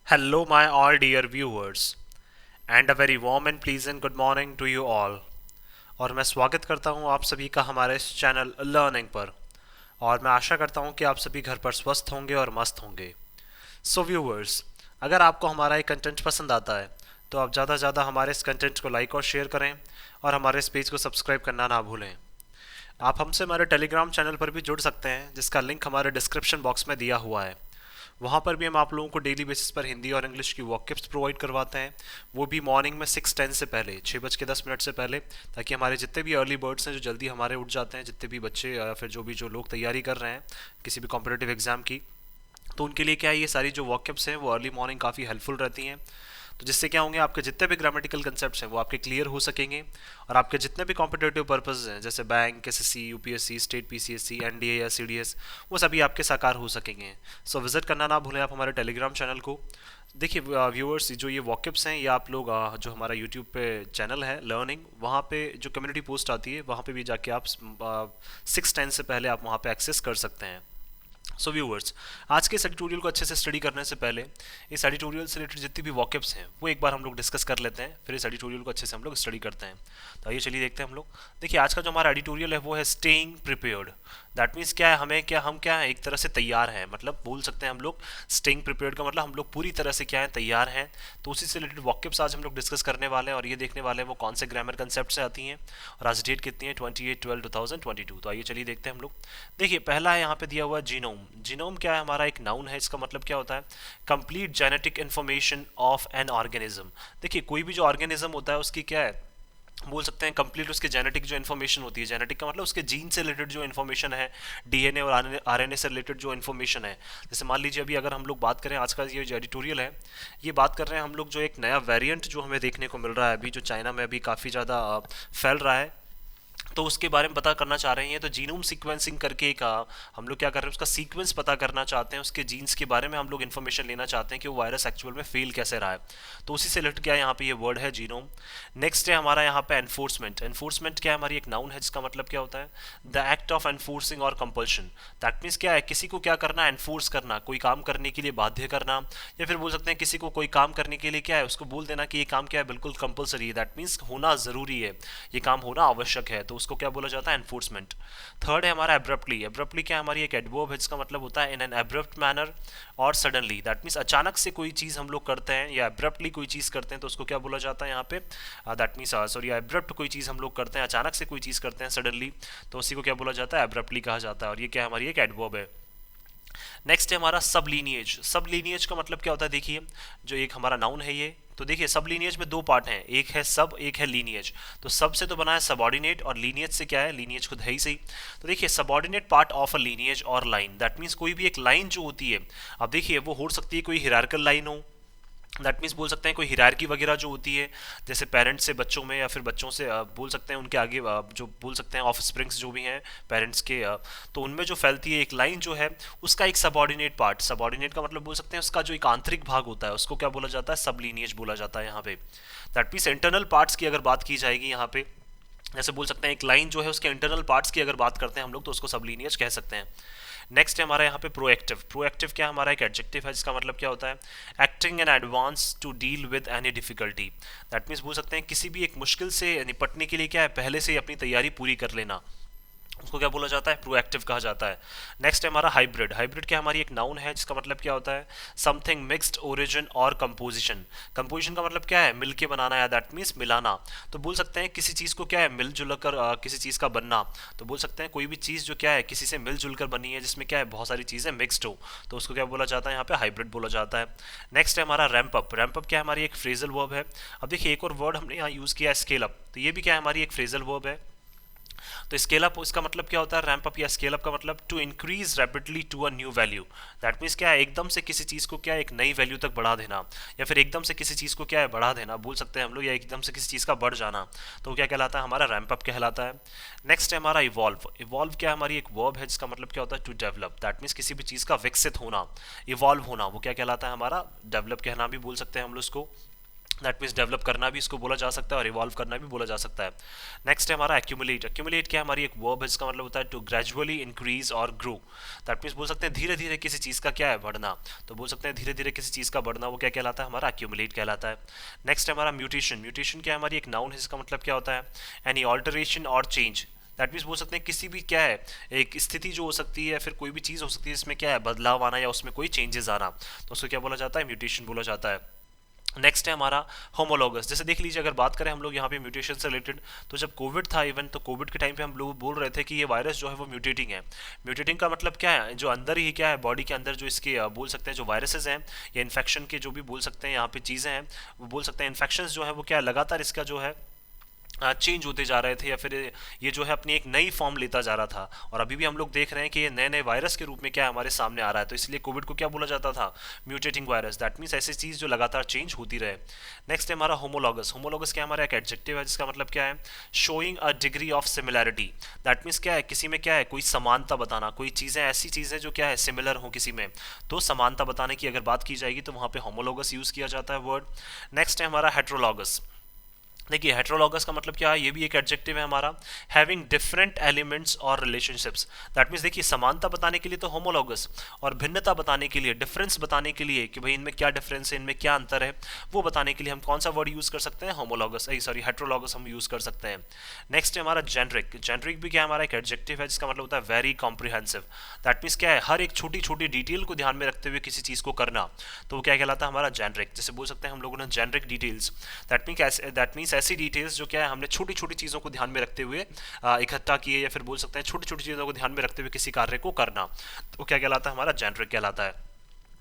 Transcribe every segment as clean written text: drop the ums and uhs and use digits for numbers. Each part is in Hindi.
Hello, my all dear viewers, and a very warm and pleasant good morning to you all. और मैं स्वागत करता हूं आप सभी का हमारे इस चैनल लर्निंग पर। और मैं आशा करता हूं कि आप सभी घर पर स्वस्थ होंगे और मस्त होंगे। सो व्यूअर्स, अगर आपको हमारा ये कंटेंट पसंद आता है तो आप ज़्यादा से ज़्यादा हमारे इस कंटेंट को लाइक और शेयर करें और हमारे इस पेज को सब्सक्राइब करना ना भूलें। आप हमसे हमारे टेलीग्राम चैनल पर भी जुड़ सकते हैं, जिसका लिंक हमारे डिस्क्रिप्शन बॉक्स में दिया हुआ है। वहाँ पर भी हम आप लोगों को डेली बेसिस पर हिंदी और इंग्लिश की वॉकअप्स प्रोवाइड करवाते हैं, वो भी मॉर्निंग में 6:10 से पहले, 6:10 से पहले, ताकि हमारे जितने भी अर्ली बर्ड्स हैं जो जल्दी हमारे उठ जाते हैं, जितने भी बच्चे या फिर जो लोग तैयारी कर रहे हैं किसी भी कॉम्पिटेटिव एग्जाम की, तो उनके लिए क्या है, ये सारी जो वॉकअप्स हैं वो अर्ली मॉर्निंग काफ़ी हेल्पफुल रहती हैं। तो जिससे क्या होंगे, आपके जितने भी ग्रामेटिकल कंसेप्ट्स हैं वो आपके क्लियर हो सकेंगे, और आपके जितने भी कॉम्पिटेटिव पर्पस हैं जैसे bank, SSC, UPSC, state PCSC, NDA या सीडीएस, वो सभी आपके साकार हो सकेंगे। सो विजिट करना ना भूलें आप हमारे टेलीग्राम चैनल को। देखिए व्यूअर्स, जो ये वॉकअप्स हैं ये आप लोग जो हमारा यूट्यूब पे चैनल है लर्निंग, वहाँ पे जो कम्युनिटी पोस्ट आती है वहाँ पे भी जाके आप 6:10 से पहले आप वहाँ पे एक्सेस कर सकते हैं। सो व्यूअर्स, आज के इस एडिटोरियल को अच्छे से स्टडी करने से पहले इस एडिटोरियल से रिलेटेड जितनी भी वॉकअप्स हैं वो एक बार हम लोग डिस्कस कर लेते हैं, फिर इस एडिटोरियल को अच्छे से हम लोग स्टडी करते हैं। तो आइए चलिए देखते हैं हम लोग। देखिए, आज का जो हमारा एडिटोरियल है वो है स्टेइंग प्रिपेयर्ड। दैट मीन्स क्या है, हम क्या है, एक तरह से तैयार हैं, मतलब बोल सकते हैं हम लोग स्टेइंग प्रिपेयर्ड का मतलब हम लोग पूरी तरह से क्या है, तैयार हैं। तो उसी से रिलेटेड वॉकअप्स आज हम लोग डिस्कस करने वाले हैं, और ये देखने वाले हैं वो कौन से ग्रामर कंसेप्ट से आती हैं, और आज डेट कितनी है, 28/12/2022। तो आइए चलिए देखते हैं हम लोग। देखिए, पहला है यहाँ पे दिया हुआ जीनोम। जीनोम क्या है, हमारा एक नाउन है, इसका मतलब क्या होता है, complete genetic information of an organism. देखिए, कोई भी जो ऑर्गेनिज्म होता है उसकी क्या है, बोल सकते हैं कंप्लीट उसके जेनेटिक जो इन्फॉर्मेशन होती है, जेनेटिक का मतलब उसके जीन से रिलेटेड जो इन्फॉर्मेशन है, डीएनए और आरएनए से रिलेटेड जो इन्फॉर्मेशन है। जैसे मान लीजिए अभी अगर हम लोग बात करें, आज का ये जो एडिटोरियल है ये बात कर रहे हैं हम लोग जो एक नया वेरिएंट जो हमें देखने को मिल रहा है अभी, जो चाइना में अभी काफ़ी ज़्यादा फैल रहा है, तो उसके बारे में पता करना चाह रहे हैं। तो जीनोम सीक्वेंसिंग करके एक हम लोग क्या कर रहे हैं, उसका सीक्वेंस पता करना चाहते हैं, उसके जीन्स के बारे में हम लोग इन्फॉर्मेशन लेना चाहते हैं कि वो वायरस एक्चुअल में फेल कैसे रहा है। तो उसी से रिलेटेड क्या है, यहाँ पे ये वर्ड है जीनोम। नेक्स्ट है हमारा यहाँ पे एनफोर्समेंट। एनफोर्समेंट क्या है, हमारी एक नाउन है जिसका मतलब क्या होता है, द एक्ट ऑफ एनफोर्सिंग और कंपल्शन। दैट मीन्स क्या है, किसी को क्या करना, एनफोर्स करना, कोई काम करने के लिए बाध्य करना, या फिर बोल सकते हैं किसी को कोई काम करने के लिए क्या है, उसको बोल देना कि ये काम क्या है, बिल्कुल कंपलसरी है। दैट मीन्स होना ज़रूरी है, ये काम होना आवश्यक है, तो उसको क्या बोला जाता है, एनफोर्समेंट। थर्ड है हमारा एब्रप्टली। एब्रप्टली क्या है, हमारी एक एडवर्ब है जिसका मतलब होता है इन एन एब्रप्ट मैनर और सडनली। दैट मीन्स अचानक से कोई चीज़ हम लोग करते हैं या एब्रप्टली कोई चीज़ करते हैं तो उसको क्या बोला जाता है यहाँ पे, दैट मीन्स सॉरी, एब्रप्ट कोई चीज़ हम लोग करते हैं, अचानक से कोई चीज़ करते हैं सडनली, तो उसी को क्या बोला जाता है, एब्रप्टली कहा जाता है, और ये क्या हमारी एक एडवर्ब है। नेक्स्ट है हमारा सब लीनिएज। सब लीनिएज का मतलब क्या होता है, देखिए जो एक हमारा नाउन है ये, तो देखिए सब लीनिएज में दो पार्ट हैं, एक है सब, एक है लीनिएज। तो सब से तो बना है सबऑर्डिनेट, और लीनिएज से क्या है, लीनिएज खुद है ही सही। तो देखिए subordinate part of a lineage और लाइन, दैट मीन्स कोई भी एक लाइन जो होती है, अब देखिए वो हो सकती है कोई हिरार्कल लाइन हो, दैट मीन्स बोल सकते हैं कोई हिरार्की वगैरह जो होती है, जैसे पेरेंट्स से बच्चों में, या फिर बच्चों से बोल सकते हैं उनके आगे जो बोल सकते हैं ऑफ स्प्रिंग्स जो भी हैं पेरेंट्स के, तो उनमें जो फैलती है एक लाइन जो है, उसका एक सबऑर्डिनेट पार्ट, सबऑर्डिनेट का मतलब बोल सकते हैं उसका जो एक आंतरिक भाग होता है उसको क्या बोला जाता है, सब लीनिएज बोला जाता है यहाँ पे। दैट मीन्स इंटरनल पार्ट्स की अगर बात की जाएगी यहाँ पे, जैसे बोल सकते हैं एक लाइन जो है उसके इंटरनल पार्ट्स की अगर बात करते हैं हम लोग तो उसको सब लीनिएज कह सकते हैं। नेक्स्ट है हमारा यहाँ पे प्रोएक्टिव। प्रोएक्टिव क्या हमारा एक एडजेक्टिव है जिसका मतलब क्या होता है, acting in advance to deal with any difficulty. That means बोल सकते हैं किसी भी एक मुश्किल से निपटने के लिए क्या है, पहले से ही अपनी तैयारी पूरी कर लेना, उसको क्या बोला जाता है, प्रोएक्टिव कहा जाता है। नेक्स्ट है हमारा हाइब्रिड। हाइब्रिड क्या हमारी एक नाउन है जिसका मतलब क्या होता है, समथिंग मिक्स्ड ओरिजिन और कंपोजिशन। कंपोजिशन का मतलब क्या है, मिलके बनाना, या दैट मीन्स मिलाना। तो बोल सकते हैं किसी चीज़ को क्या है, मिलजुल कर किसी चीज़ का बनना। तो बोल सकते हैं कोई भी चीज़ जो क्या है किसी से मिलजुल कर बनी है, जिसमें क्या है बहुत सारी चीज़ें मिक्सड हो, तो उसको क्या बोला जाता है, यहाँ पे हाइब्रिड बोला जाता है। नेक्स्ट है हमारा रैंप अप। रैंप अप क्या है, हमारी एक फ्रेजल वर्ब है। अब देखिए एक और वर्ड हमने यहाँ यूज़ किया है, स्केल अप, तो ये भी क्या है, हमारी एक फ्रेजल वर्ब है। तो स्केल अप इसका मतलब क्या होता है, रैंप अप या स्केल अप का मतलब to increase rapidly to a new value. That means क्या है, एकदम से किसी चीज़ को क्या है, एक नई वैल्यू तक बढ़ा देना, या फिर एकदम से किसी चीज़ को क्या है, बढ़ा देना बोल सकते हैं हम लोग, या एकदम से किसी चीज़ का बढ़ जाना, तो क्या कहलाता है, हमारा रैंप अप कहलाता है। नेक्स्ट है हमारा इवॉल्व। इवॉल्व क्या है, हमारी एक वर्ब है जिसका मतलब क्या होता है, टू डेवलप। दैट मीन्स किसी भी चीज़ का विकसित होना, इवॉल्व होना, वो क्या कहलाता है, हमारा डेवलप कहना भी बोल सकते हैं हम लोग उसको। दैट मीन्स डेवलप करना भी इसको बोला जा सकता है और इवॉल्व करना भी बोला जा सकता है। नेक्स्ट है हमारा एक्यूमुलेट। एक्यूमुलेट क्या है, हमारी एक वर्ब है जिसका मतलब होता है टू ग्रेजुअली इंक्रीज और ग्रो। दैट मीन्स बोल सकते हैं धीरे धीरे किसी चीज़ का क्या है बढ़ना, तो बोल सकते हैं धीरे धीरे किसी चीज़ का बढ़ना, वो क्या कहलाता है, हमारा एक्यूमुलेट कहलाता है। नेक्स्ट है हमारा म्यूटेशन। म्यूटेशन क्या है, हमारी एक नाउन है जिसका मतलब क्या होता है, एनी ऑल्टरेशन और चेंज। दैट मीन्स बोल सकते हैं किसी भी क्या है एक स्थिति जो हो सकती है, फिर कोई भी चीज़ हो सकती है जिसमें क्या है बदलाव आना या उसमें कोई चेंजेस आना, तो उसको क्या बोला जाता है, म्यूटेशन बोला जाता है। नेक्स्ट है हमारा होमोलॉगस। जैसे देख लीजिए, अगर बात करें हम लोग यहाँ पे म्यूटेशन से रिलेटेड, तो जब कोविड था इवन, तो कोविड के टाइम पे हम लोग बोल रहे थे कि ये वायरस जो है वो म्यूटेटिंग है। म्यूटेटिंग का मतलब क्या है, जो अंदर ही क्या है बॉडी के अंदर जो इसके बोल सकते हैं जो वायरसेस हैं या इन्फेक्शन के जो भी बोल सकते हैं यहाँ पे चीज़ें हैं, वो बोल सकते हैं इन्फेक्शन जो है वो क्या है लगातार इसका जो है चेंज होते जा रहे थे, या फिर ये जो है अपनी एक नई फॉर्म लेता जा रहा था। और अभी भी हम लोग देख रहे हैं कि ये नए नए वायरस के रूप में क्या है हमारे सामने आ रहा है, तो इसलिए कोविड को क्या बोला जाता था, म्यूटेटिंग वायरस। दैट मीन्स ऐसी चीज़ जो लगातार चेंज होती रहे। नेक्स्ट है हमारा होमोलॉगस। होमोलॉगस क्या हमारा एक एडजेक्टिव है जिसका मतलब क्या है, showing a degree of similarity. That means क्या है, किसी में क्या है कोई समानता बताना, कोई चीज़ें ऐसी चीज़ें जो क्या है सिमिलर हो किसी में, तो समानता बताने की अगर बात की जाएगी तो वहाँ पे होमोलॉगस यूज़ किया जाता है वर्ड। नेक्स्ट है हमारा हेट्रोलॉगस। देखिए हेट्रोलॉगस का मतलब क्या है, ये भी एक एडजेक्टिव है हमारा, हैविंग डिफरेंट एलिमेंट्स और रिलेशनशिप्स। दैट मीन्स देखिए समानता बताने के लिए तो होमोलॉगस, और भिन्नता बताने के लिए, डिफरेंस बताने के लिए कि भाई इनमें क्या डिफरेंस है, इनमें क्या अंतर है, वो बताने के लिए हम कौन सा वर्ड यूज़ कर सकते हैं, होमोलॉगस सॉरी हेट्रोलॉगस हम यूज़ कर सकते हैं। नेक्स्ट है हमारा जेनरिक। जेनरिक भी क्या है, हमारा एक एडजेक्टिव है जिसका मतलब होता है वेरी कॉम्प्रिहेंसिव। दैट मीन्स क्या है, हर एक छोटी छोटी डिटेल को ध्यान में रखते हुए किसी चीज़ को करना, तो वो क्या कहलाता है, हमारा जेनरिक। जैसे बोल सकते हैं हम लोगों ने जेनरिक डिटेल्स, दैट मीन्स ऐसी डिटेल्स जो क्या है हमने छोटी छोटी चीज़ों को ध्यान में रखते हुए इकट्ठा किए, या फिर बोल सकते हैं छोटी छोटी चीज़ों को ध्यान में रखते हुए किसी कार्य को करना, तो क्या कहलाता है, हमारा जेनरिक कहलाता है।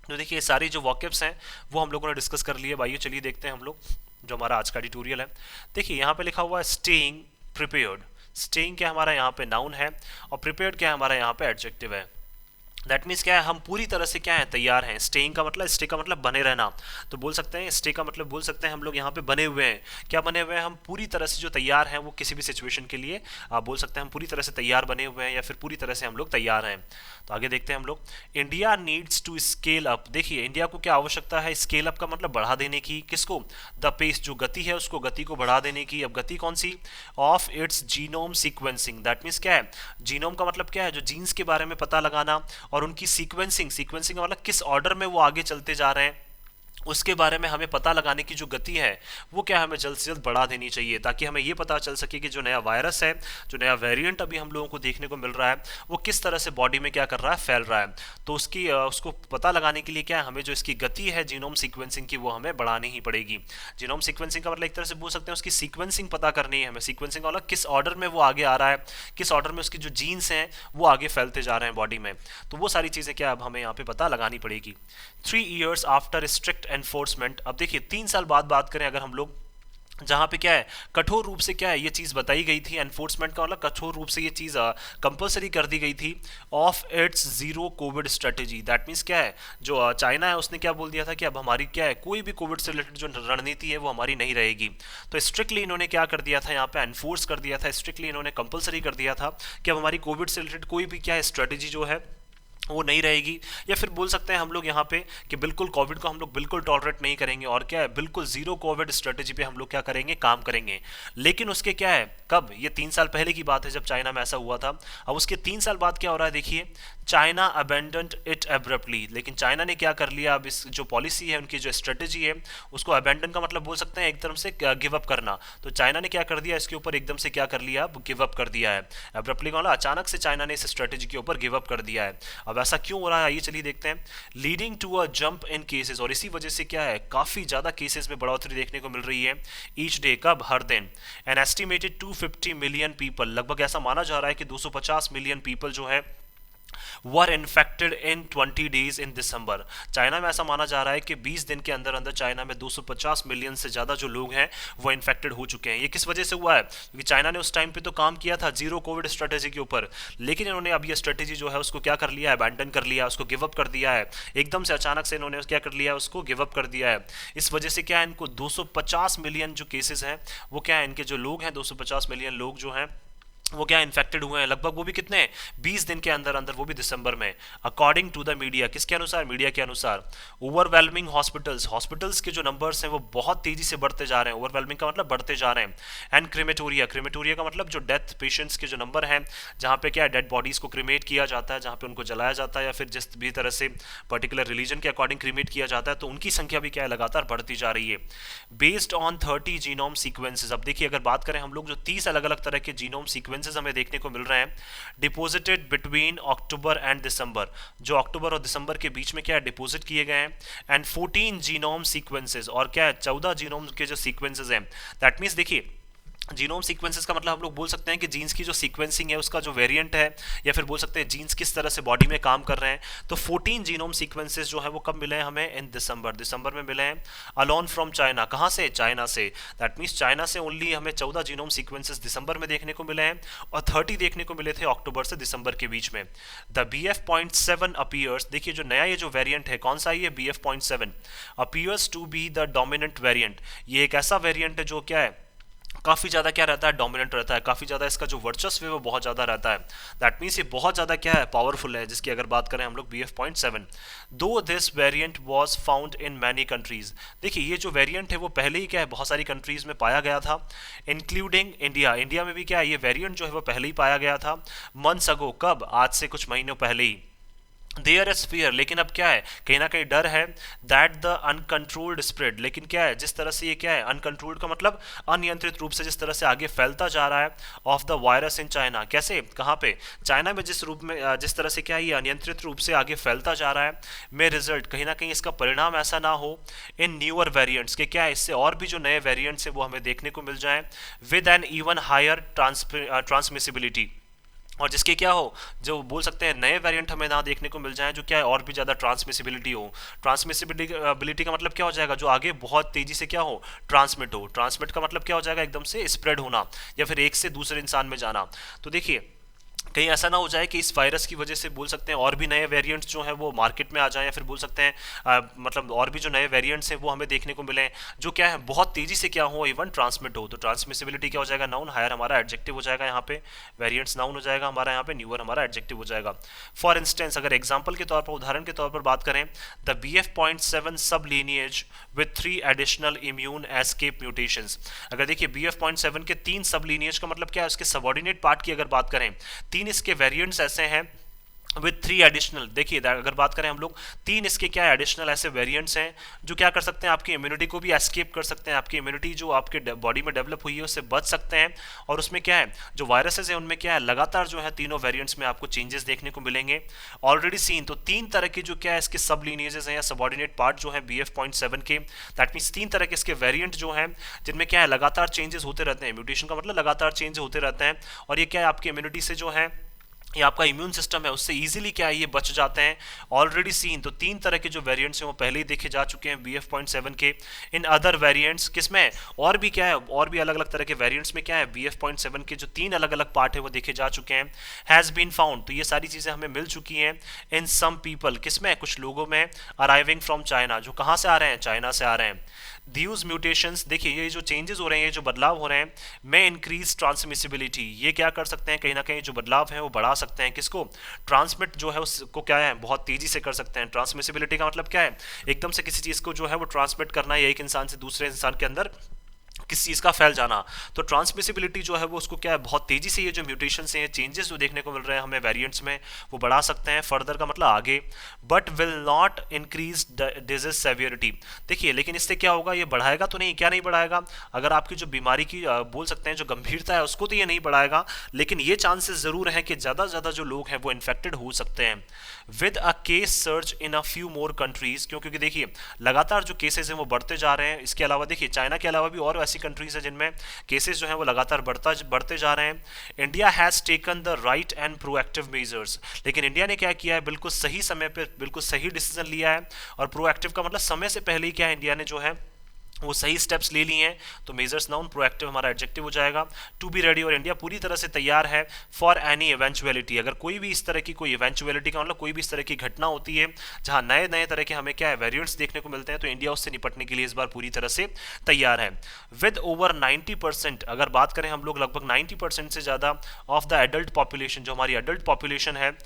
तो देखिए ये सारी जो वॉकेब्स हैं वो हम लोगों ने डिस्कस कर लिए। भाइयों चलिए देखते हैं हम लोग जो हमारा आज का ट्यूटोरियल है। देखिए यहाँ पे लिखा हुआ है स्टेइंग प्रिपेयर्ड। स्टेइंग क्या हमारा यहाँ पे नाउन है, और प्रिपेयर्ड क्या हमारा यहाँ पे एडजेक्टिव है। दैट मीन्स क्या है, हम पूरी तरह से क्या है तैयार हैं। स्टेइंग का मतलब, स्टे का मतलब बने रहना, तो बोल सकते हैं स्टे का मतलब बोल सकते हैं हम लोग यहाँ पे बने हुए हैं। क्या बने हुए हैं, हम पूरी तरह से जो तैयार हैं वो किसी भी सिचुएशन के लिए बोल सकते हैं हम पूरी तरह से तैयार बने हुए हैं, या फिर पूरी तरह से हम लोग तैयार हैं। तो आगे देखते हैं हम लोग, India needs to scale up. देखिए इंडिया को क्या आवश्यकता है, स्केल अप का मतलब बढ़ा देने की, किसको, द पेस जो गति है उसको, गति को बढ़ा देने की। अब गति कौन सी, of its genome sequencing. That means क्या है, जीनोम का मतलब क्या है, जो जीन्स के बारे में पता लगाना, और उनकी सीक्वेंसिंग, सीक्वेंसिंग का मतलब किस ऑर्डर में वो आगे चलते जा रहे हैं, उसके बारे में हमें पता लगाने की जो गति है वो क्या हमें जल्द से जल्द बढ़ा देनी चाहिए, ताकि हमें ये पता चल सके कि जो नया वायरस है, जो नया वेरिएंट अभी हम लोगों को देखने को मिल रहा है, वो किस तरह से बॉडी में क्या कर रहा है, फैल रहा है। तो उसको पता लगाने के लिए क्या है, हमें जो इसकी गति है जीनोम सीक्वेंसिंग की, वो हमें बढ़ानी ही पड़ेगी। जीनोम सीक्वेंसिंग का मतलब एक तरह से बोल सकते हैं उसकी सीक्वेंसिंग पता करनी है हमें। सीक्वेंसिंग का मतलब किस ऑर्डर में वो आगे आ रहा है, किस ऑर्डर में उसकी जो जीन्स हैं वो आगे फैलते जा रहे हैं बॉडी में, तो वो सारी चीज़ें क्या अब हमें यहाँ पे पता लगानी पड़ेगी। 3 years आफ्टर स्ट्रिक्ट एनफोर्समेंट। अब देखिए 3 साल बाद बात करें अगर हम लोग, जहाँ पे क्या है कठोर रूप से क्या है ये चीज़ बताई गई थी, एनफोर्समेंट का मतलब कठोर रूप से ये चीज़ कंपलसरी कर दी गई थी, of its zero Covid strategy. That means क्या है, जो चाइना है उसने क्या बोल दिया था कि अब हमारी क्या है कोई भी कोविड से रिलेटेड जो रणनीति है वो हमारी नहीं रहेगी। तो स्ट्रिक्टली इन्होंने क्या कर दिया था, यहाँ पे एनफोर्स कर दिया था, स्ट्रिक्टली इन्होंने कंपलसरी कर दिया था कि अब हमारी कोविड से रिलेटेड कोई भी क्या है स्ट्रेटेजी जो है वो नहीं रहेगी, या फिर बोल सकते हैं हम लोग यहाँ पे कि बिल्कुल कोविड को हम लोग बिल्कुल टॉलरेट नहीं करेंगे, और क्या है बिल्कुल जीरो कोविड स्ट्रेटेजी पे हम लोग क्या करेंगे, काम करेंगे। लेकिन उसके क्या है, कब, ये 3 साल पहले की बात है जब चाइना में ऐसा हुआ था। अब उसके 3 साल बाद क्या हो रहा है, देखिए चाइना अबेंडेंड इट एब्रप्टली। लेकिन चाइना ने क्या कर लिया, अब इस जो पॉलिसी है उनकी जो स्ट्रेटेजी है उसको अबेंडन का मतलब बोल सकते हैं एक तरफ से गिव अप करना। तो चाइना ने क्या कर दिया, इसके ऊपर एकदम से क्या कर लिया, अब गिव अप कर दिया है। एब्रप्टली का मतलब अचानक से चाइना ने इस स्ट्रेटेजी के ऊपर गिव अप कर दिया है। अब ऐसा क्यों हो रहा है, आइए चलिए देखते हैं। Leading to a jump in cases, और इसी वजह से क्या है काफ़ी ज़्यादा केसेस में बढ़ोतरी देखने को मिल रही है ईच डे। कब, हर दिन। एन एस्टिमेटेड 250 मिलियन पीपल, लगभग ऐसा माना जा रहा है कि 250 मिलियन पीपल जो है were infected in 20 days in December. China में ऐसा माना जा रहा है कि 20 दिन के अंदर अंदर चाइना में 250 मिलियन से ज़्यादा जो लोग हैं वो इन्फेक्टेड हो चुके हैं। ये किस वजह से हुआ है, क्योंकि चाइना ने उस टाइम पे तो काम किया था जीरो कोविड स्ट्रेटेजी के ऊपर, लेकिन इन्होंने अब ये स्ट्रेटेजी जो है उसको क्या कर लिया है, अबैंडन कर लिया, उसको गिव अप कर दिया है। एकदम से अचानक से इन्होंने क्या कर लिया है, उसको गिव अप कर दिया है। इस वजह से क्या है, इनको 250 मिलियन जो केसेस हैं वो क्या है, इनके जो लोग हैं 250 मिलियन लोग जो हैं वो क्या इन्फेक्टेड हुए हैं लगभग, वो भी कितने 20 दिन के अंदर अंदर, वो भी दिसंबर में। अकॉर्डिंग टू द मीडिया, किसके अनुसार, मीडिया के अनुसार। ओवरवेलमिंग हॉस्पिटल्स, हॉस्पिटल्स के जो नंबर्स हैं वो बहुत तेजी से बढ़ते जा रहे हैं, ओवरवेलमिंग का मतलब बढ़ते जा रहे हैं। एंड क्रिमेटोरिया, क्रिमेटोरिया का मतलब जो डेथ पेशेंट्स के जो नंबर हैं, जहाँ पे क्या डेड बॉडीज को क्रिमेट किया जाता है, जहाँ पे उनको जलाया जाता है या फिर जिस भी तरह से पर्टिकुलर रिलीजन के अकॉर्डिंग क्रिमेट किया जाता है, तो उनकी संख्या भी क्या है लगातार बढ़ती जा रही है। बेस्ड ऑन 30 जीनोम सीक्वेंसेज, अब देखिए अगर बात करें हम लोग, जो 30 अलग अलग तरह के जीनोम सीक्वेंसेज हमें देखने को मिल रहे हैं, डिपोजिटेड बिटवीन अक्टूबर एंड दिसंबर, जो अक्टूबर और दिसंबर के बीच में क्या है डिपोजिट किए गए हैं। एंड 14 जीनोम सीक्वेंसेज, और क्या है 14 जीनोम के जो सीक्वेंसेज हैं, दैट मीन्स देखिए जीनोम सीक्वेंसेस का मतलब हम लोग बोल सकते हैं कि जीन्स की जो सीक्वेंसिंग है उसका जो वेरिएंट है, या फिर बोल सकते हैं जीन्स किस तरह से बॉडी में काम कर रहे हैं। तो 14 जीनोम सीक्वेंसेस जो है वो कब मिले हैं हमें, इन दिसंबर, दिसंबर में मिले हैं। अलोन फ्रॉम चाइना, कहाँ से, चाइना से। दैट मीन्स चाइना से ओनली हमें 14 जीनोम सीक्वेंसेस दिसंबर में देखने को मिले हैं, और 30 देखने को मिले थे अक्टूबर से दिसंबर के बीच में। द BF.7 अपीयर्स, देखिए जो नया ये जो वेरिएंट है, कौन सा ये BF.7 appears to be the dominant variant. ये एक ऐसा वेरिएंट है जो क्या है काफ़ी ज़्यादा क्या रहता है, डोमिनेंट रहता है, काफ़ी ज़्यादा इसका जो वर्चस्व है वो बहुत ज़्यादा रहता है। दैट मीन्स ये बहुत ज़्यादा क्या है, पावरफुल है, जिसकी अगर बात करें हम लोग BF.7। दो this variant was found in many countries, देखिए ये जो वेरिएंट है वो पहले ही क्या है बहुत सारी कंट्रीज में पाया गया था, इंक्लूडिंग इंडिया, इंडिया में भी क्या है ये वेरिएंट जो है वो पहले ही पाया गया था। मंथ्स अगो, कब, आज से कुछ महीनों पहले ही। देयर इज फियर, लेकिन अब क्या है कहीं ना कहीं डर है, दैट द अनकंट्रोल्ड स्प्रेड, लेकिन क्या है जिस तरह से ये क्या है अनकंट्रोल्ड का मतलब अनियंत्रित रूप से जिस तरह से आगे फैलता जा रहा है, of the virus in China, कैसे, कहाँ पे, चाइना में, जिस रूप में जिस तरह से क्या है ये अनियंत्रित रूप से आगे फैलता जा रहा है, में रिजल्ट कहीं ना कहीं इसका परिणाम ऐसा ना हो इन न्यूअर वेरिएंट्स के, क्या है इससे और भी जो नए वेरिएंट्स है वो हमें देखने को मिल जाए, with an even higher transmissibility, और जिसके क्या हो, जो बोल सकते हैं नए वेरिएंट हमें ना देखने को मिल जाए, जो क्या है और भी ज़्यादा ट्रांसमिसिबिलिटी हो। ट्रांसमिसिबिलिटी का मतलब क्या हो जाएगा, जो आगे बहुत तेज़ी से क्या हो, ट्रांसमिट हो। ट्रांसमिट का मतलब क्या हो जाएगा, एकदम से स्प्रेड होना, या फिर एक से दूसरे इंसान में जाना। तो देखिए कहीं ऐसा ना हो जाए कि इस वायरस की वजह से बोल सकते हैं और भी नए वेरिएंट्स जो हैं वो मार्केट में आ जाएं, या फिर बोल सकते हैं मतलब और भी जो नए वेरिएंट्स हैं वो हमें देखने को मिलें, जो क्या है बहुत तेज़ी से क्या हो, इवन ट्रांसमिट हो। तो ट्रांसमिसिबिलिटी क्या हो जाएगा, नाउन, हायर हमारा एडजेक्टिव हो जाएगा यहाँ पे, वेरिएंट्स नाउन हो जाएगा हमारा यहाँ पे, न्यूअर हमारा एडजेक्टिव हो जाएगा। फॉर इंस्टेंस, अगर एग्जाम्पल के तौर पर, उदाहरण के तौर पर बात करें, द BF.7 सब lineage with 3 additional immune escape mutations, अगर देखिए BF.7 के 3 सब लीनिएज का मतलब क्या है, उसके सबऑर्डिनेट पार्ट की अगर बात करें, 3 इसके वेरिएंट्स ऐसे हैं विथ 3 एडिशनल, देखिए अगर बात करें हम लोग, 3 इसके क्या एडिशनल ऐसे वेरिएंट्स हैं जो क्या कर सकते हैं, आपकी इम्यूनिटी को भी एस्केप कर सकते हैं, आपकी इम्यूनिटी जो आपके बॉडी में डेवलप हुई है उससे बच सकते हैं। और उसमें क्या है जो वायरसेस हैं उनमें क्या है लगातार जो है तीनों वेरिएंट्स में आपको चेंजेस देखने को मिलेंगे, ऑलरेडी सीन। तो 3 तरह के जो क्या है इसके सब लीनिएजेस हैं या सबऑर्डिनेट पार्ट जो है BF.7 के, दैट मीन्स 3 तरह के इसके वेरिएंट जो हैं जिनमें क्या है लगातार चेंजेस होते रहते हैं, म्यूटेशन का मतलब लगातार चेंज होते रहते हैं, और ये क्या है आपकी इम्यूनिटी से जो है, ये आपका इम्यून सिस्टम है उससे इजीली क्या है ये बच जाते हैं, ऑलरेडी सीन। तो 3 तरह के जो वेरिएंट्स हैं वो पहले ही देखे जा चुके हैं BF.7 के। इन अदर वेरिएंट्स किसमें और भी क्या है, और भी अलग अलग तरह के वेरिएंट्स में क्या है BF.7 के जो 3 अलग अलग पार्ट है वो देखे जा चुके हैं। हैज़ बीन फाउंड, तो ये सारी चीज़ें हमें मिल चुकी हैं इन सम पीपल, किसमें, कुछ लोगों में, अराइविंग फ्रॉम चाइना, जो कहाँ से आ रहे हैं, चाइना से आ रहे हैं। दीज म्यूटेशंस, देखिए ये जो चेंजेस हो रहे हैं, ये जो बदलाव हो रहे हैं, में इंक्रीज ट्रांसमिसिबिलिटी, ये क्या कर सकते हैं, कहीं ना कहीं जो बदलाव है वो बढ़ा सकते हैं, किसको, ट्रांसमिट जो है उसको क्या है बहुत तेजी से कर सकते हैं। ट्रांसमिसिबिलिटी का मतलब क्या है, एकदम से किसी चीज़ को जो है वो ट्रांसमिट करना है एक इंसान से दूसरे इंसान के अंदर, किस चीज़ का फैल जाना। तो ट्रांसमिसिबिलिटी जो है वो उसको क्या है बहुत तेज़ी से ये जो म्यूटेशंस हैं, चेंजेस जो देखने को मिल रहे हैं हमें वेरिएंट्स में, वो बढ़ा सकते हैं फर्दर का मतलब आगे, but will not increase disease severity. देखिए लेकिन इससे क्या होगा, ये बढ़ाएगा तो नहीं, क्या नहीं बढ़ाएगा, अगर आपकी जो बीमारी की बोल सकते हैं जो गंभीरता है उसको तो ये नहीं बढ़ाएगा, लेकिन ये चांसेस ज़रूर हैं कि ज़्यादा से ज़्यादा जो लोग हैं वो इन्फेक्टेड हो सकते हैं। With a case search in a few more countries, क्योंकि देखिए लगातार जो केसेस हैं वो बढ़ते जा रहे हैं। इसके अलावा देखिए चाइना के अलावा भी और ऐसी कंट्रीज हैं जिनमें केसेस जो हैं वो लगातार बढ़ते जा रहे हैं। India has taken the right and proactive measures, लेकिन इंडिया ने क्या किया है, बिल्कुल सही समय पर बिल्कुल सही डिसीजन लिया है। और प्रोएक्टिव का मतलब समय से पहले ही क्या है इंडिया ने जो है वो सही स्टेप्स ले लिए हैं, तो मेजर्स नाउन, प्रोएक्टिव हमारा एडजेक्टिव हो जाएगा। टू बी रेडी, और इंडिया पूरी तरह से तैयार है फॉर एनी इवेंचुअलिटी, अगर कोई भी इस तरह की कोई इवेंचुअलिटी का मतलब कोई भी इस तरह की घटना होती है जहां नए नए तरह के हमें क्या है वेरिएंट्स देखने को मिलते हैं, तो इंडिया उससे निपटने के लिए इस बार पूरी तरह से तैयार है। विद ओवर 90%, अगर बात करें हम लोग लगभग 90% से ज़्यादा ऑफ द एडल्ट पॉपुलेशन, जो हमारी एडल्ट पॉपुलेशन है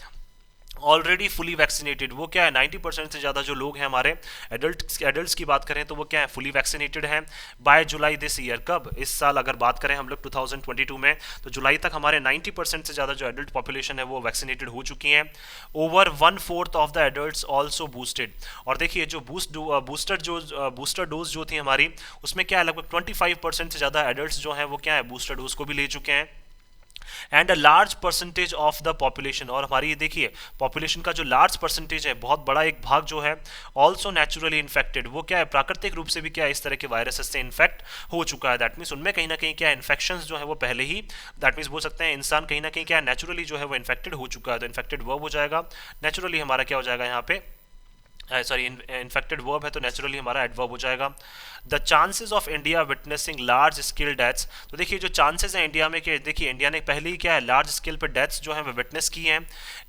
ऑलरेडी फुली वैक्सीनेटेड, वो क्या है 90% से ज़्यादा जो लोग हैं हमारे एडल्ट्स की बात करें तो वो क्या है फुली वैक्सीनेटेड हैं बाय जुलाई दिस ईयर। कब? इस साल अगर बात करें हम लोग 2022 में, तो जुलाई तक हमारे 90% से ज़्यादा जो एडल्ट पॉपुलेशन है वो वैक्सीनेटेड हो चुकी हैं। Over 1/4 of the adults also boosted, और देखिए जो बूस्टर डोज जो थी हमारी, उसमें क्या है लगभग 25% से ज़्यादा एडल्ट्स जो हैं वो क्या है बूस्टर डोज को भी ले चुके हैं। And a large percentage of the population, और हमारी ये देखिए पॉपुलेशन का जो लार्ज परसेंटेज है, बहुत बड़ा एक भाग जो है ऑल्सो नेचुरली इन्फेक्टेड, वो क्या है प्राकृतिक रूप से भी क्या है इस तरह के वायरसेस से इन्फेक्ट हो चुका है। दैट मीन्स उनमें कहीं ना कहीं क्या इन्फेक्शन जो है वो पहले ही, दैट मीन्स बोल सकते हैं इंसान कहीं ना कहीं क्या नेचुरली जो है वो इन्फेक्टेड हो चुका है। तो इन्फेक्टेड वर्ब हो जाएगा, नेचुरली हमारा क्या हो जाएगा यहाँ पे, सॉरी इन्फेक्टेड वर्ब है तो नेचुरली हमारा एडवर्ब हो जाएगा। The chances of India witnessing large scale deaths, तो देखिए जो चांसेस हैं इंडिया में कि देखिए इंडिया ने पहले ही क्या है लार्ज स्केल पर डेथ्स जो है वो विटनेस की हैं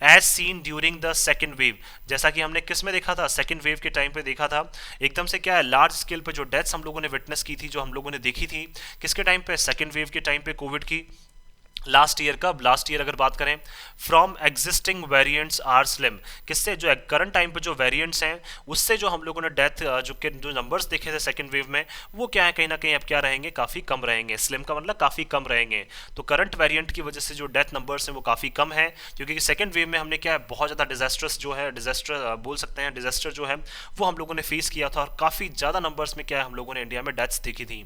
as seen during the second wave, जैसा कि हमने किस में देखा था सेकेंड वेव के टाइम पे देखा था, एकदम से क्या है लार्ज स्केल पर जो डेथ्स हम लोगों ने विटनेस की थी, जो हम लोगों ने देखी थी किसके टाइम पे, सेकेंड वेव के टाइम पे कोविड की। लास्ट ईयर, कब? लास्ट ईयर अगर बात करें, from existing variants are slim, किससे? जो करंट टाइम पे जो वेरिएंट्स हैं उससे जो हम लोगों ने डेथ जो नंबर्स देखे थे सेकंड वेव में, वो क्या है कहीं ना कहीं अब क्या रहेंगे, काफ़ी कम रहेंगे। स्लिम का मतलब काफ़ी कम रहेंगे, तो करंट वेरिएंट की वजह से जो डेथ नंबर्स हैं वो काफ़ी कम है, क्योंकि सेकंड वेव में हमने क्या है बहुत ज़्यादा डिजास्टर्स जो है, डिजास्टर बोल सकते हैं, डिजास्टर जो है वो हम लोगों ने फेस किया था, और काफ़ी ज़्यादा नंबर्स में क्या है हम लोगों ने इंडिया में डेथ्स देखी थी।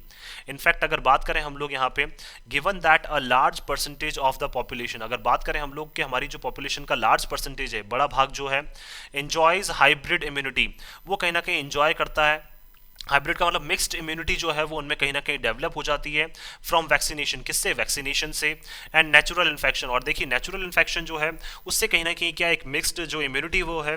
इनफैक्ट अगर बात करें हम लोग यहाँ पे, given that a large percentage of the population, अगर बात करें हम लोग कि हमारी जो पॉपुलेशन का लार्ज परसेंटेज है, बड़ा भाग जो है, एंजॉयज हाइब्रिड इम्यूनिटी, वो कहीं ना कहीं एंजॉय करता है, हाइब्रिड का मतलब मिक्स्ड इम्यूनिटी जो है वो उनमें कहीं ना कहीं डेवलप हो जाती है फ्रॉम वैक्सीनेशन, किससे? वैक्सीनेशन से। एंड नेचुरल इन्फेक्शन, और देखिए नेचुरल इन्फेक्शन जो है उससे कहीं ना कहीं क्या एक मिक्स्ड जो इम्यूनिटी वो है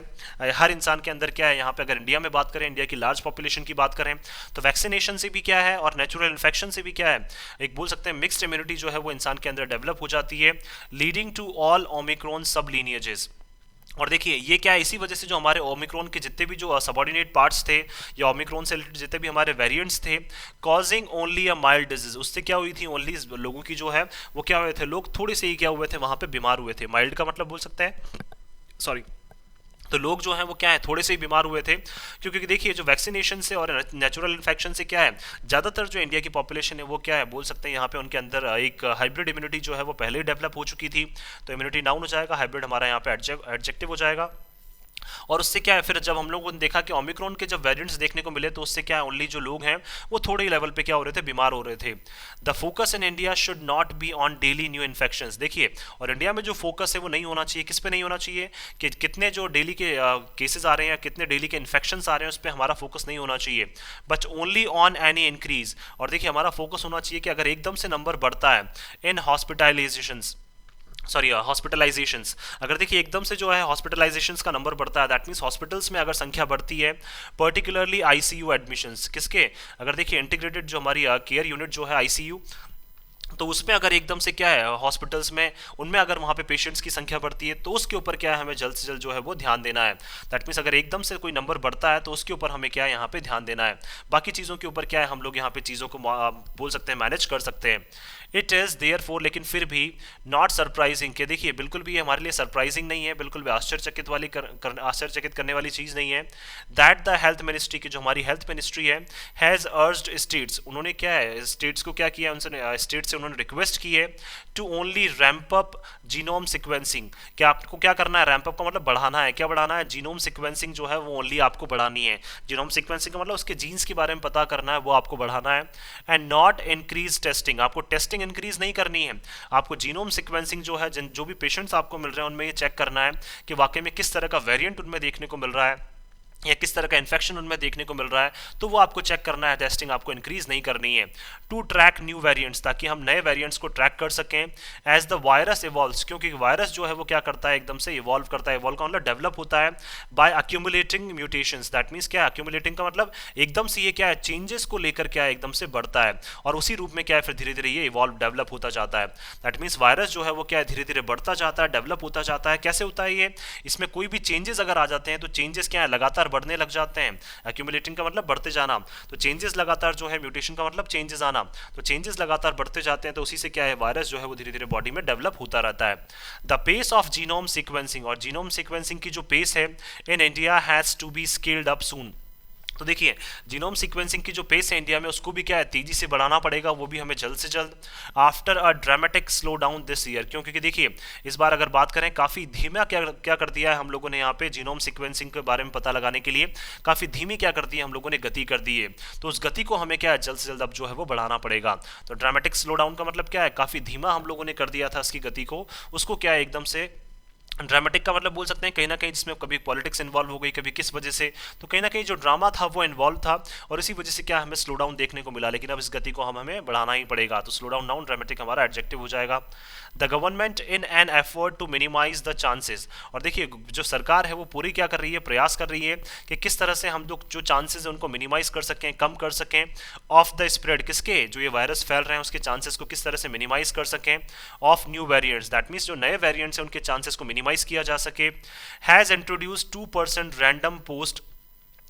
हर इंसान के अंदर क्या है, यहाँ पे अगर इंडिया में बात करें, इंडिया की लार्ज पॉपुलेशन की बात करें, तो वैक्सीनेशन से भी क्या है और नेचुरल इन्फेक्शन से भी क्या है, एक बोल सकते हैं मिक्स्ड इम्यूनिटी जो है वो इंसान के अंदर डेवलप हो जाती है, लीडिंग टू ऑल ओमिक्रॉन सब लीनिएजेस। और देखिए ये क्या है, इसी वजह से जो हमारे ओमिक्रॉन के जितने भी जो सबऑर्डिनेट पार्ट्स थे या ओमिक्रॉन से रिलेटेड जितने भी हमारे वेरिएंट्स थे, causing only a mild disease, उससे क्या हुई थी, ओनली लोगों की जो है वो क्या हुए थे, लोग थोड़े से ही क्या हुए थे वहाँ पे बीमार हुए थे। माइल्ड का मतलब बोल सकते हैं, सॉरी, तो लोग जो हैं वो क्या है थोड़े से ही बीमार हुए थे, क्योंकि देखिए जो वैक्सीनेशन से और नेचुरल इन्फेक्शन से क्या है, ज़्यादातर जो इंडिया की पॉपुलेशन है वो क्या है बोल सकते हैं यहाँ पे उनके अंदर एक हाइब्रिड इम्यूनिटी जो है वो पहले ही डेवलप हो चुकी थी, तो इम्यूनिटी नाउन हो जाएगा, हाइब्रिड हमारा यहाँ पे एडजेक्टिव हो जाएगा। और उससे क्या है फिर जब हम लोगों ने देखा कि ओमिक्रॉन के जब वेरिएंट्स देखने को मिले, तो उससे क्या है ओनली जो लोग हैं वो थोड़े ही लेवल पे क्या हो रहे थे, बीमार हो रहे थे। The focus in India should not be on daily new infections, देखिए और इंडिया में जो फोकस है वो नहीं होना चाहिए, किस पे नहीं होना चाहिए, कि कितने जो डेली के केसेस आ रहे हैं, कितने डेली के इन्फेक्शंस आ रहे हैं, उस पर हमारा फोकस नहीं होना चाहिए, but only on any increase. और देखिए हमारा फोकस होना चाहिए कि अगर एकदम से नंबर बढ़ता है इन हॉस्पिटलाइजेशंस, सॉरी हॉस्पिटलाइजेशंस, अगर देखिए एकदम से जो है हॉस्पिटलाइजेशंस का नंबर बढ़ता है, दैट मीन्स हॉस्पिटल्स में अगर संख्या बढ़ती है, पर्टिकुलरली आईसीयू एडमिशंस, किसके? अगर देखिए इंटीग्रेटेड जो हमारी केयर यूनिट जो है आईसीयू, तो उसमें अगर एकदम से क्या है हॉस्पिटल्स में उनमें अगर वहाँ पे पेशेंट्स की संख्या बढ़ती है, तो उसके ऊपर क्या है हमें जल्द से जल्द जो है वो ध्यान देना है। दैट मीन्स अगर एकदम से कोई नंबर बढ़ता है तो उसके ऊपर हमें क्या है यहाँ पे ध्यान देना है, बाकी चीज़ों के ऊपर क्या है हम लोग यहाँ पे चीज़ों को बोल सकते हैं मैनेज कर सकते हैं। इट इज़ देयर फोर, लेकिन फिर भी नॉट सरप्राइजिंग, के देखिए बिल्कुल भी हमारे लिए सरप्राइजिंग नहीं है, बिल्कुल भी आश्चर्यचकित वाली आश्चर्यचकित करने वाली चीज़ नहीं है, दैट द हेल्थ मिनिस्ट्री की जो हमारी हेल्थ मिनिस्ट्री है हैज़ अर्ज्ड स्टेट्स, उन्होंने क्या है स्टेट्स को क्या किया, उनसे स्टेट से उन्होंने रिक्वेस्ट की है to only ramp up genome sequencing, क्या आपको क्या करना है, रैंप अप का मतलब बढ़ाना है, क्या बढ़ाना है, जीनोम सिक्वेंसिंग जो है वो ओनली आपको बढ़ानी है, जीनोम सिक्वेंसिंग का मतलब उसके जीन्स के बारे में पता करना है, वो आपको बढ़ाना है। एंड नॉट इंक्रीज टेस्टिंग, आपको टेस्टिंग इंक्रीज नहीं करनी है, आपको जीनोम सिक्वेंसिंग जो है जो भी पेशेंट्स आपको मिल रहे हैं उनमें ये चेक करना है कि वाकई में किस तरह का वेरिएंट उनमें देखने को मिल रहा है, या किस तरह का इन्फेक्शन उनमें देखने को मिल रहा है, तो वो आपको चेक करना है, टेस्टिंग आपको इंक्रीज नहीं करनी है। टू ट्रैक न्यू वेरिएंट्स, ताकि हम नए वेरिएंट्स को ट्रैक कर सकें एज द वायरस इवॉल्व्स, क्योंकि वायरस जो है वो क्या करता है, एकदम से इवॉल्व करता है, इवॉल्व का मतलब डेवलप होता है by accumulating mutations. That means क्या है, अक्यूमुलेटिंग का मतलब एकदम से ये क्या है, चेंजेस को लेकर क्या है, एकदम से बढ़ता है और उसी रूप में क्या है, फिर धीरे धीरे ये इवॉल्व डेवलप होता जाता है। दैट मीन्स वायरस जो है वो क्या है, धीरे धीरे बढ़ता जाता है, डेवलप होता जाता है। कैसे होता है ये, इसमें कोई भी चेंजेस अगर आ जाते हैं तो चेंजेस क्या है, लगातार बढ़ने लग जाते हैं। एक्यूमुलेटिंग का मतलब बढ़ते जाना, तो चेंजेस लगातार जो है, म्यूटेशन का मतलब चेंजेस आना, तो चेंजेस लगातार बढ़ते जाते हैं, तो उसी से क्या है, वायरस जो है वो धीरे धीरे बॉडी में डेवलप होता रहता है। The pace of genome sequencing, और जीनोम सीक्वेंसिंग की जो पेस है in India has to be scaled up soon. तो देखिए, जीनोम सीक्वेंसिंग की जो पेस है इंडिया में, उसको भी क्या है, तेजी से बढ़ाना पड़ेगा, वो भी हमें जल्द से जल्द। After a dramatic slow down this year, क्योंकि देखिए इस बार अगर बात करें, काफ़ी धीमा क्या क्या कर दिया है हम लोगों ने यहाँ पे जीनोम सीक्वेंसिंग के बारे में पता लगाने के लिए, काफ़ी धीमी क्या कर दी है हम लोगों ने, गति कर दी है। तो उस गति को हमें क्या है, जल्द से जल्द अब जो है वो बढ़ाना पड़ेगा। तो ड्रामेटिक स्लो डाउन का मतलब क्या है, काफ़ी धीमा हम लोगों ने कर दिया था इसकी गति को, उसको क्या है, एकदम से। ड्रामेटिक का मतलब बोल सकते हैं कहीं ना कहीं जिसमें कभी पॉलिटिक्स इन्वॉल्व हो गई, कभी किस वजह से, तो कहीं ना कहीं जो ड्रामा था वो इन्वॉल्व था और इसी वजह से क्या हमें स्लो डाउन देखने को मिला। लेकिन अब इस गति को हमें बढ़ाना ही पड़ेगा, तो स्लो डाउन नाउन, ड्रामेटिक हमारा एडजेक्टिव हो जाएगा। The government in an effort to minimise the chances, और देखिए जो सरकार है वो पूरी क्या कर रही है, प्रयास कर रही है कि किस तरह से हम लोग जो चांसेस है उनको मिनिमाइज कर सकें, कम कर सकें। ऑफ द स्प्रेड, किसके, जो ये वायरस फैल रहे हैं उसके चांसेस को किस तरह से मिनिमाइज कर सकें। Of new variants, that means जो नए वेरिएंट्स हैं उनके चांसेस को मिनिमाइज किया जा सके। Has introduce 2% random post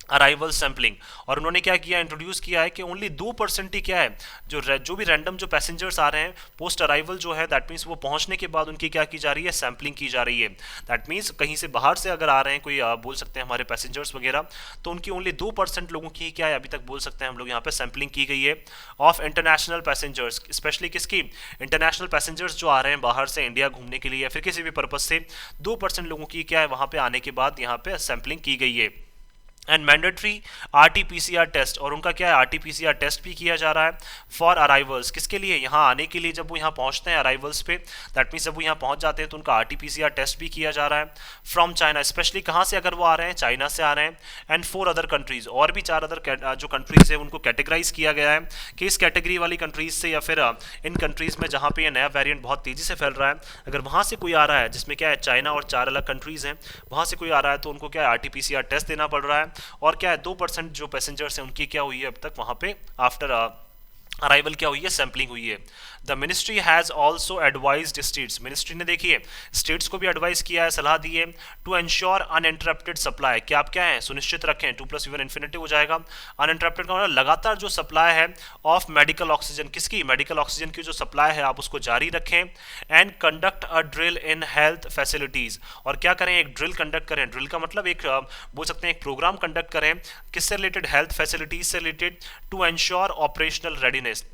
arrival sampling, और उन्होंने क्या किया, इंट्रोड्यूस किया है कि ओनली 2% ही क्या है, जो भी रैंडम जो पैसेंजर्स आ रहे हैं पोस्ट अराइवल जो है, दैट मीन्स वो पहुंचने के बाद उनकी क्या की जा रही है, सैम्पलिंग की जा रही है। दैट मीन्स कहीं से बाहर से अगर आ रहे हैं कोई, बोल सकते हैं हमारे पैसेंजर्स वगैरह, तो उनकी ओनली 2% लोगों की क्या है, अभी तक बोल सकते हैं हम लोग यहाँ पे सैम्पलिंग की गई है। ऑफ इंटरनेशनल पैसेंजर्स, स्पेशली किसकी, इंटरनेशनल पैसेंजर्स जो आ रहे हैं बाहर से इंडिया घूमने के लिए या फिर किसी भी पर्पज से, 2% लोगों की क्या है, वहाँ पे आने के बाद यहाँ पे सैम्पलिंग की गई है। एंड मैंडेटरी RT-PCR टेस्ट, और उनका क्या है, RT-PCR टेस्ट भी किया जा रहा है फॉर अराइवल्स, किसके लिए, यहाँ आने के लिए, जब वो यहाँ पहुँचते हैं अराइवल्स पे, दैट मीन्स जब वो यहाँ पहुँच जाते हैं तो उनका RT-PCR टेस्ट भी किया जा रहा है। फ्रॉम चाइना, स्पेशली कहाँ से अगर वो आ रहे हैं, चाइना से आ रहे हैं। एंड 4 अदर कंट्रीज, और भी 4 अदर जो कंट्रीज है उनको कैटेगराइज किया गया है कि इस कैटेगरी वाली कंट्रीज से या फिर इन कंट्रीज में जहाँ पे ये नया वेरिएंट बहुत तेजी से फैल रहा है, अगर वहाँ से कोई आ रहा है जिसमें क्या है, चाइना और 4 अलग कंट्रीज हैं, वहाँ से कोई आ रहा है तो उनको क्या है, RT-PCR टेस्ट देना पड़ रहा है। और क्या है, 2% जो पैसेंजर्स हैं उनकी क्या हुई है अब तक वहाँ पे आफ्टर अराइवल क्या हुई है, सैम्पलिंग हुई है। The ministry has also advised states, ministry ने देखिए स्टेट्स को भी एडवाइस किया है, सलाह दी है, टू एंश्योर अनइंटरप्टेड सप्लाई, कि आप क्या है, सुनिश्चित रखें, 2+1 इन्फिनिटिव हो जाएगा। अनइंटरप्टेड का मतलब लगातार जो सप्लाई है ऑफ मेडिकल ऑक्सीजन, किसकी, मेडिकल ऑक्सीजन की जो सप्लाई है आप उसको जारी रखें। And conduct a drill in health facilities, और क्या करें, एक ड्रिल कंडक्ट करें, ड्रिल का मतलब एक बोल सकते हैं एक प्रोग्राम कंडक्ट करें, किससे रिलेटेड, हेल्थ फैसिलिटीज से related, to ensure operational readiness,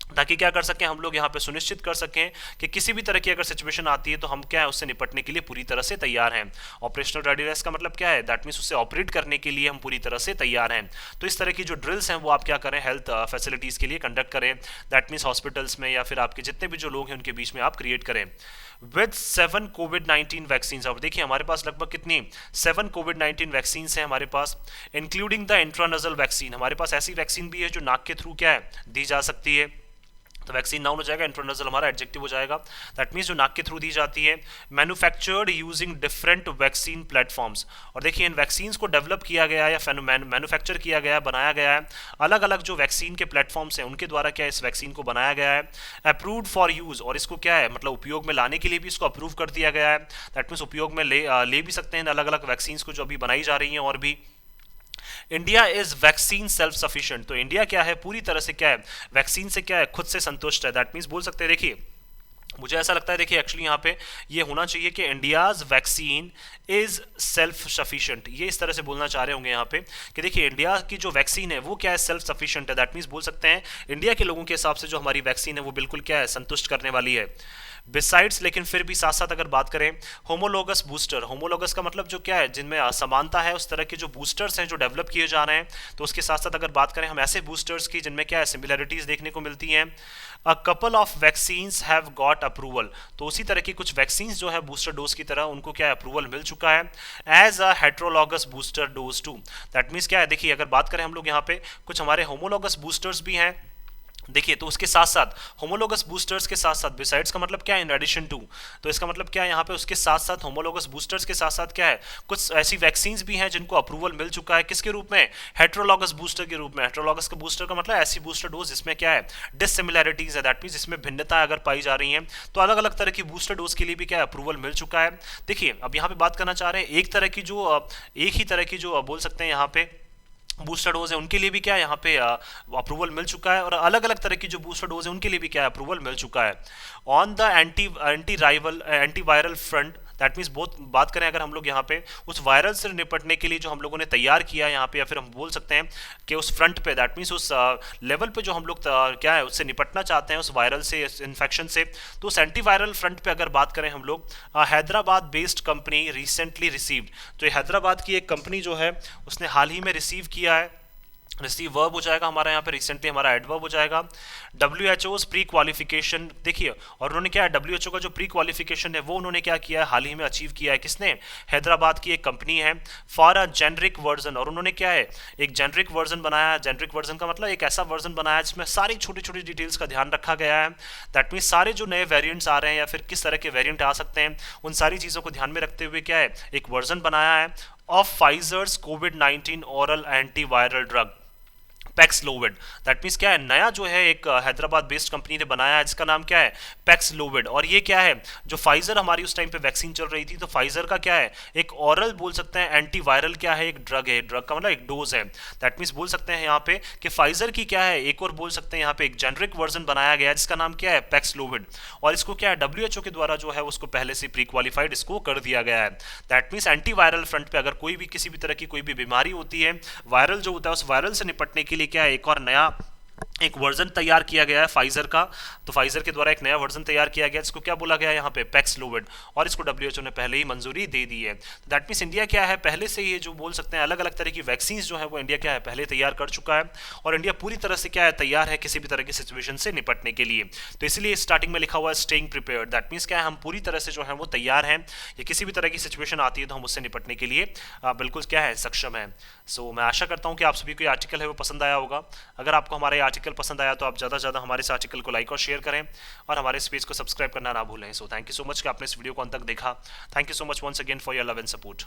ताकि क्या कर सकें हम लोग यहाँ पे सुनिश्चित कर सकें कि किसी भी तरह की अगर सिचुएशन आती है तो हम क्या है, उससे निपटने के लिए पूरी तरह से तैयार हैं। ऑपरेशनल रेडीनेस का मतलब क्या है, दैट मीन्स उससे ऑपरेट करने के लिए हम पूरी तरह से तैयार हैं। तो इस तरह की जो ड्रिल्स हैं वो आप क्या करें, हेल्थ फैसिलिटीज़ के लिए कंडक्ट करें, दैट मीन्स हॉस्पिटल्स में या फिर आपके जितने भी जो लोग हैं उनके बीच में आप क्रिएट करें। विद 7 कोविड-19 वैक्सीन, अब देखिए हमारे पास लगभग कितनी, 7 कोविड-19 वैक्सीन हैं हमारे पास, इंक्लूडिंग द इंट्रानजल वैक्सीन, हमारे पास ऐसी वैक्सीन भी है जो नाक के थ्रू क्या है, दी जा सकती है। तो वैक्सीन नाउन हो जाएगा, इंट्रानजल हमारा एडजेक्टिव हो जाएगा, दैट मीन्स जो नाक के थ्रू दी जाती है। Manufactured using different vaccine platforms, और देखिए इन वैक्सीन्स को डेवलप किया गया है या मैन्युफैक्चर किया गया है, बनाया गया है, अलग अलग जो वैक्सीन के प्लेटफॉर्म्स हैं उनके द्वारा क्या इस वैक्सीन को बनाया गया है। अप्रूव्ड फॉर यूज़, और इसको क्या है, मतलब उपयोग में लाने के लिए भी इसको अप्रूव कर दिया गया है, दैट मीन्स उपयोग में ले भी सकते हैं अलग अलग वैक्सीन्स को जो अभी बनाई जा रही हैं। और भी India is vaccine self sufficient, तो इंडिया क्या है, पूरी तरह से क्या है, वैक्सीन से क्या है, खुद से संतुष्ट है। दैट मीन्स बोल सकते हैं, देखिए मुझे ऐसा लगता है, देखिए एक्चुअली यहाँ पे ये होना चाहिए कि India's vaccine is self sufficient, ये इस तरह से बोलना चाह रहे होंगे यहाँ पे कि देखिए इंडिया की जो वैक्सीन है वो क्या है, सेल्फ सफिशिएंट है। दैट मीन्स बोल सकते हैं इंडिया के लोगों के हिसाब से जो हमारी वैक्सीन है वो बिल्कुल क्या है, संतुष्ट करने वाली है। बिसाइड्स, लेकिन फिर भी साथ साथ अगर बात करें होमोलोगस बूस्टर, होमोलोगस का मतलब जो क्या है, जिनमें असमानता है, उस तरह के जो बूस्टर्स हैं जो डेवलप किए जा रहे हैं, तो उसके साथ साथ अगर बात करें हम ऐसे बूस्टर्स की जिनमें क्या है, सिमिलैरिटीज देखने को मिलती हैं। A couple of vaccines have got approval, तो उसी तरह की कुछ वैक्सीन जो है बूस्टर डोज की तरह उनको क्या है अप्रूवल मिल चुका है as a heterologous booster dose too. That means क्या है, देखिए अगर बात करें हम लोग यहाँ पे कुछ हमारे होमोलॉगस बूस्टर्स भी हैं, देखिए तो उसके साथ साथ होमोलोगस बूस्टर्स के साथ साथ बिसाइड्स का मतलब क्या है, इन एडिशन टू, तो इसका मतलब क्या है यहाँ पे उसके साथ साथ होमोलोगस बूस्टर्स के साथ साथ क्या है, कुछ ऐसी वैक्सीन्स भी हैं जिनको अप्रूवल मिल चुका है किसके रूप में, हेट्रोलॉगस बूस्टर के रूप में। हेट्रोलॉगस का बूस्टर का मतलब ऐसी बूस्टर डोज जिसमें क्या है डिसिमिलैरिटीज है, दैट मीन्स जिसमें भिन्नता अगर पाई जा रही है, तो अलग अलग तरह की बूस्टर डोज के लिए भी क्या अप्रूवल मिल चुका है। देखिए अब यहाँ पे बात करना चाह रहे हैं एक तरह की जो एक ही तरह की जो बोल सकते हैं यहाँ पे बूस्टर डोज है उनके लिए भी क्या है यहाँ पे अप्रूवल मिल चुका है, और अलग अलग तरह की जो बूस्टर डोज है उनके लिए भी क्या है अप्रूवल मिल चुका है। On the anti viral front, that means बहुत बात करें अगर हम लोग यहाँ पे उस वायरल से निपटने के लिए जो हम लोगों ने तैयार किया है यहाँ पे, या फिर हम बोल सकते हैं कि उस फ्रंट पे, दैट मीन्स उस लेवल पे जो हम लोग क्या है उससे निपटना चाहते हैं उस वायरल से, इन्फेक्शन से, तो उस एंटी वायरल फ्रंट पे अगर बात करें हम लोग, Hyderabad based company recently received, तो ये हैदराबाद की एक कंपनी जो है उसने हाल ही में रिसीव किया है, रिसीव वर्ब हो जाएगा हमारा यहाँ पे, रिसेंटली हमारा एडवर्ब हो जाएगा, WHO's प्री क्वालिफिकेशन। देखिए और उन्होंने क्या है WHO का जो प्री क्वालिफिकेशन है वो उन्होंने क्या किया है हाल ही में अचीव किया है, किसने, हैदराबाद की एक कंपनी है, फॉर अ जेनरिक वर्जन, और उन्होंने क्या है एक जेनरिक वर्जन बनाया है। जेनरिक वर्जन का मतलब एक ऐसा वर्जन बनाया जिसमें सारी छोटी छोटी डिटेल्स का ध्यान रखा गया है, दैट मीन्स सारे जो नए वेरियंट्स आ रहे हैं या फिर किस तरह के वेरियंट आ सकते हैं उन सारी चीज़ों को ध्यान में रखते हुए क्या है एक वर्जन बनाया है ऑफ फाइजर्स कोविड-19 oral antiviral drug Paxlovid. That means क्या है नया जो है एक हैदराबाद बेस्ड कंपनी ने बनाया है जिसका नाम क्या है पैक्सलोविड, और ये क्या है जो फाइजर हमारी उस टाइम पे वैक्सीन चल रही थी, तो फाइजर का क्या है एक ऑरल बोल सकते हैं एंटीवायरल क्या है एक ड्रग है, ड्रग का मतलब एक डोज है, दैट मीन्स बोल सकते हैं यहाँ पे कि फाइजर की क्या है एक और बोल सकते हैं यहाँ पे एक जेनरिक वर्जन बनाया गया है जिसका नाम क्या है पैक्सलोविड, और इसको क्या है WHO के द्वारा जो है उसको पहले से प्री क्वालिफाइड इसको कर दिया गया है। दैट मीन्स एंटीवायरल फ्रंट पे अगर कोई भी किसी भी तरह की कोई भी बीमारी होती है, वायरल जो होता है उस वायरल से निपटने के लिए क्या है एक और नया एक वर्जन तैयार किया गया है फाइजर का, तो फाइजर के द्वारा एक नया वर्जन तैयार किया गया जिसको क्या बोला गया है यहाँ पे पैक्सलोविड, और इसको WHO ने पहले ही मंजूरी दे दी है। दैट मीन्स इंडिया क्या है पहले से ये जो बोल सकते हैं अलग अलग तरह की वैक्सीन जो है वो इंडिया क्या है पहले तैयार कर चुका है, और इंडिया पूरी तरह से क्या है तैयार है किसी भी तरह की सिचुएशन से निपटने के लिए। तो इसलिए स्टार्टिंग में लिखा हुआ है स्टेइंग प्रिपेयर्ड, दैट मीन्स क्या है हम पूरी तरह से जो है वो तैयार हैं, या किसी भी तरह की सिचुएशन आती है तो हम उससे निपटने के लिए बिल्कुल क्या है सक्षम है। सो मैं आशा करता हूँ कि आप सभी को ये आर्टिकल है वो पसंद आया होगा। अगर आपको हमारा ये आर्टिकल पसंद आया तो आप ज़्यादा से ज़्यादा हमारे इस आर्टिकल को लाइक और शेयर करें, और हमारे इस पेज को सब्सक्राइब करना ना भूलें। So thank you so much कि आपने इस वीडियो को अंत तक देखा। Thank you so much once again for your love and support.